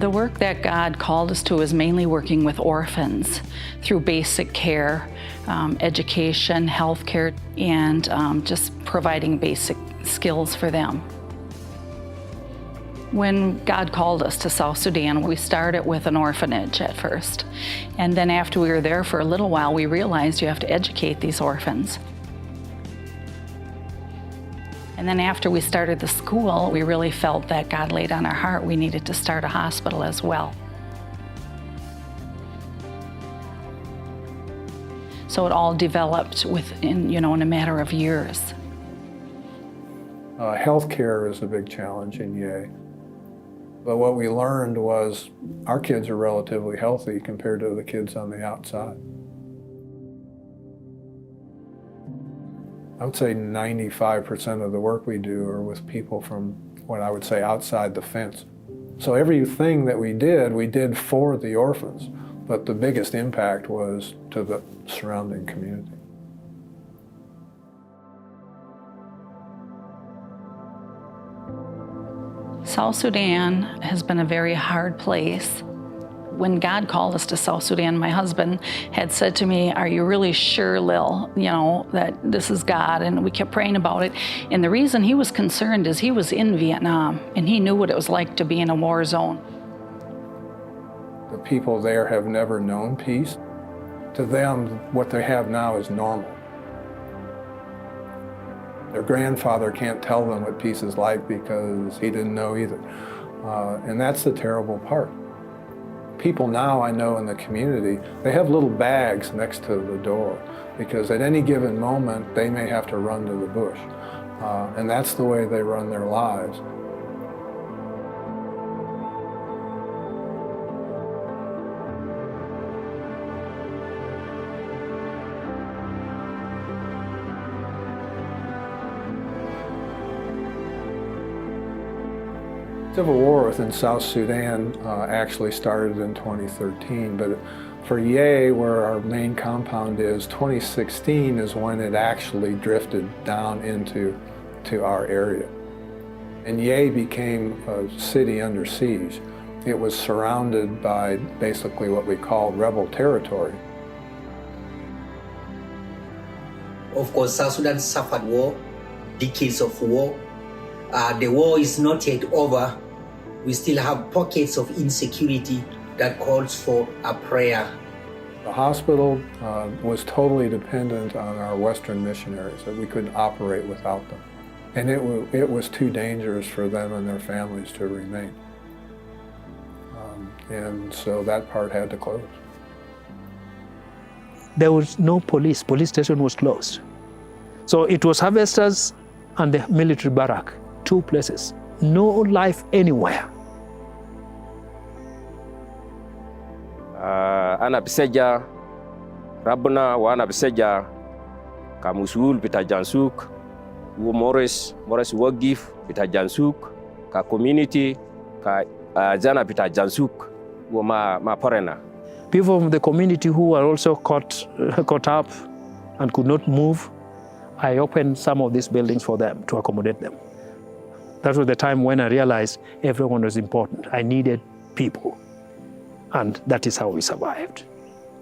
The work that God called us to is mainly working with orphans through basic care, education, health care, and just providing basic skills for them. When God called us to South Sudan, we started with an orphanage at first. And then after we were there for a little while, we realized you have to educate these orphans. And then after we started the school, we really felt that God laid on our heart we needed to start a hospital as well. So it all developed in a matter of years. Healthcare is a big challenge in Yei. But what we learned was our kids are relatively healthy compared to the kids on the outside. I would say 95% of the work we do are with people from what I would say outside the fence. So everything that we did for the orphans, but the biggest impact was to the surrounding community. South Sudan has been a very hard place. When God called us to South Sudan, my husband had said to me, "Are you really sure, Lil, that this is God?" And we kept praying about it. And the reason he was concerned is he was in Vietnam, and he knew what it was like to be in a war zone. The people there have never known peace. To them, what they have now is normal. Their grandfather can't tell them what peace is like because he didn't know either. And that's the terrible part. People now I know in the community, they have little bags next to the door because at any given moment they may have to run to the bush. And that's the way they run their lives. Civil war within South Sudan actually started in 2013, but for Yei, where our main compound is, 2016 is when it actually drifted down into our area. And Yei became a city under siege. It was surrounded by basically what we call rebel territory. Of course, South Sudan suffered war, decades of war. The war is not yet over. We still have pockets of insecurity that calls for a prayer. The hospital was totally dependent on our Western missionaries, that we couldn't operate without them. And it was too dangerous for them and their families to remain. And so that part had to close. There was no police. Police station was closed. So it was harvesters and the military barrack. Two places, no life anywhere. Ana biseja rabna wa ana biseja ka musul bita jansuk wo Morris wagif bita jansuk ka community ka zana bita jansuk wo ma parena. People from the community who were also caught up and could not move, I opened some of these buildings for them to accommodate them. That was the time when I realized everyone was important. I needed people, and that is how we survived.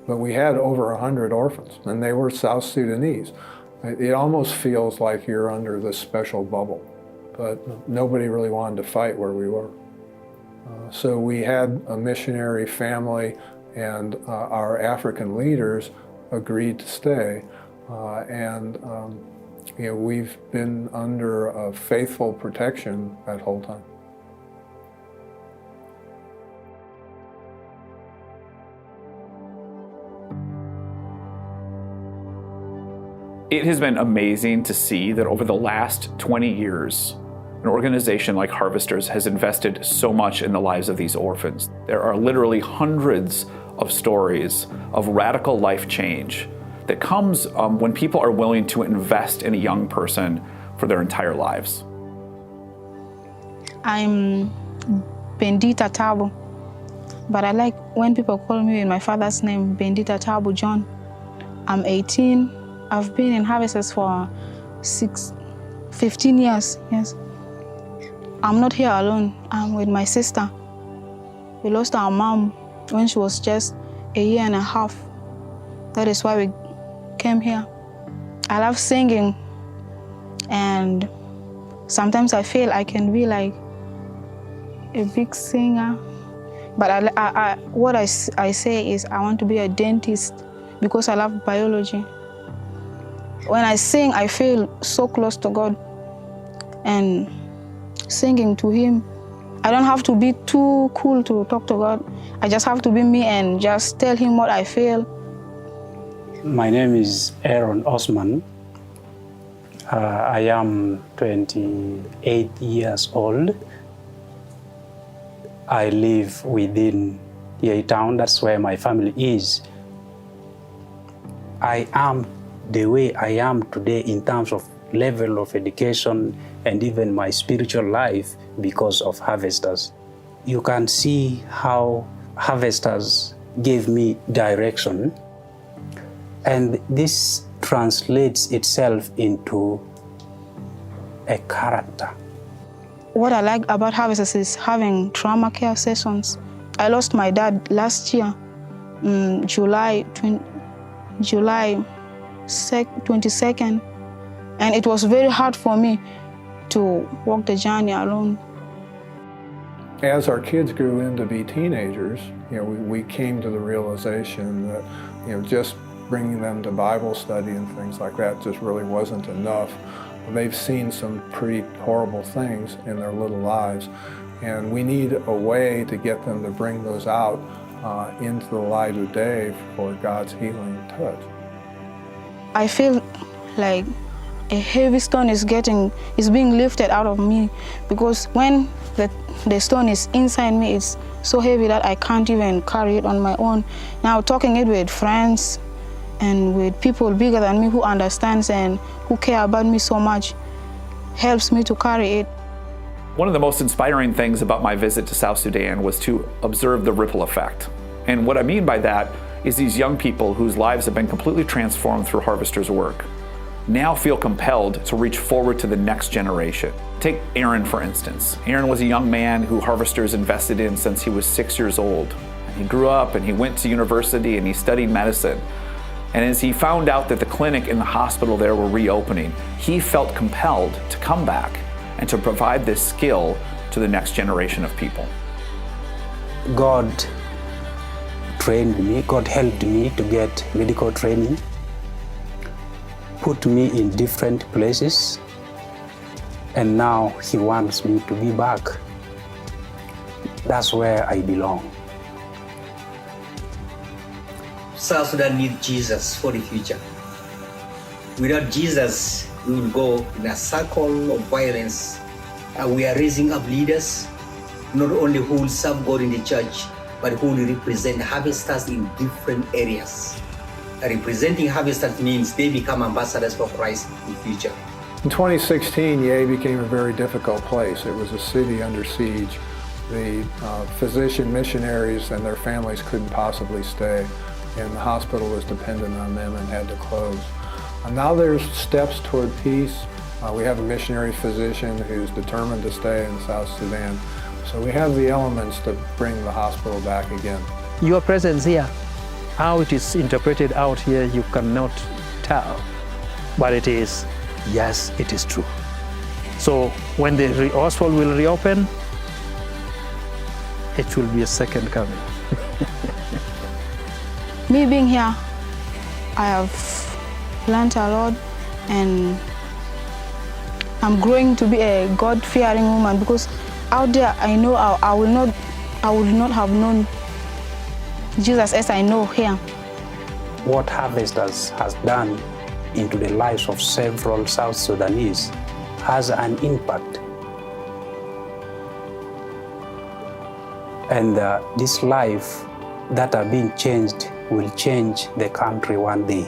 But we had over 100 orphans, and they were South Sudanese. It almost feels like you're under this special bubble, but nobody really wanted to fight where we were. So we had a missionary family, and our African leaders agreed to stay, we've been under a faithful protection that whole time. It has been amazing to see that over the last 20 years, an organization like Harvesters has invested so much in the lives of these orphans. There are literally hundreds of stories of radical life change that comes when people are willing to invest in a young person for their entire lives. I'm Bendita Tabo, but I like when people call me with my father's name, Bendita Tabo John. I'm 18. I've been in Harvesters for 15 years, yes. I'm not here alone, I'm with my sister. We lost our mom when she was just a year and a half. That is why we came here. I love singing, and sometimes I feel I can be like a big singer. But what I say is I want to be a dentist because I love biology. When I sing, I feel so close to God, and singing to Him, I don't have to be too cool to talk to God. I just have to be me and just tell Him what I feel. My name is Aaron Osman. I am 28 years old. I live within Yei town. That's where my family is. I am the way I am today in terms of level of education and even my spiritual life because of Harvesters. You can see how Harvesters gave me direction, and this translates itself into a character. What I like about Harvesters is having trauma care sessions. I lost my dad last year, July 22nd, and it was very hard for me to walk the journey alone. As our kids grew into be teenagers, we came to the realization that, just bringing them to Bible study and things like that just really wasn't enough. They've seen some pretty horrible things in their little lives, and we need a way to get them to bring those out into the light of day for God's healing touch. I feel like a heavy stone is being lifted out of me, because when the stone is inside me, it's so heavy that I can't even carry it on my own. Now talking it with friends and with people bigger than me who understands and who care about me so much helps me to carry it. One of the most inspiring things about my visit to South Sudan was to observe the ripple effect. And what I mean by that is these young people whose lives have been completely transformed through Harvesters' work now feel compelled to reach forward to the next generation. Take Aaron, for instance. Aaron was a young man who Harvesters invested in since he was 6 years old. He grew up and he went to university and he studied medicine. And as he found out that the clinic and the hospital there were reopening, he felt compelled to come back and to provide this skill to the next generation of people. God trained me, God helped me to get medical training, put me in different places, and now He wants me to be back. That's where I belong. South Sudan needs Jesus for the future. Without Jesus, we will go in a circle of violence. We are raising up leaders, not only who will serve God in the church, but who will represent Harvesters in different areas. Representing Harvesters means they become ambassadors for Christ in the future. In 2016, Yei became a very difficult place. It was a city under siege. The physician missionaries and their families couldn't possibly stay, and the hospital was dependent on them and had to close. Now there's steps toward peace. We have a missionary physician who's determined to stay in South Sudan. So we have the elements to bring the hospital back again. Your presence here, how it is interpreted out here, you cannot tell. But it is, yes, it is true. So when the hospital will reopen, it will be a second coming. Me being here, I have learned a lot, and I'm growing to be a God-fearing woman, because out there I know I would not have known Jesus as I know here. What Harvesters has done into the lives of several South Sudanese has an impact. And this life that are being changed will change the country one day.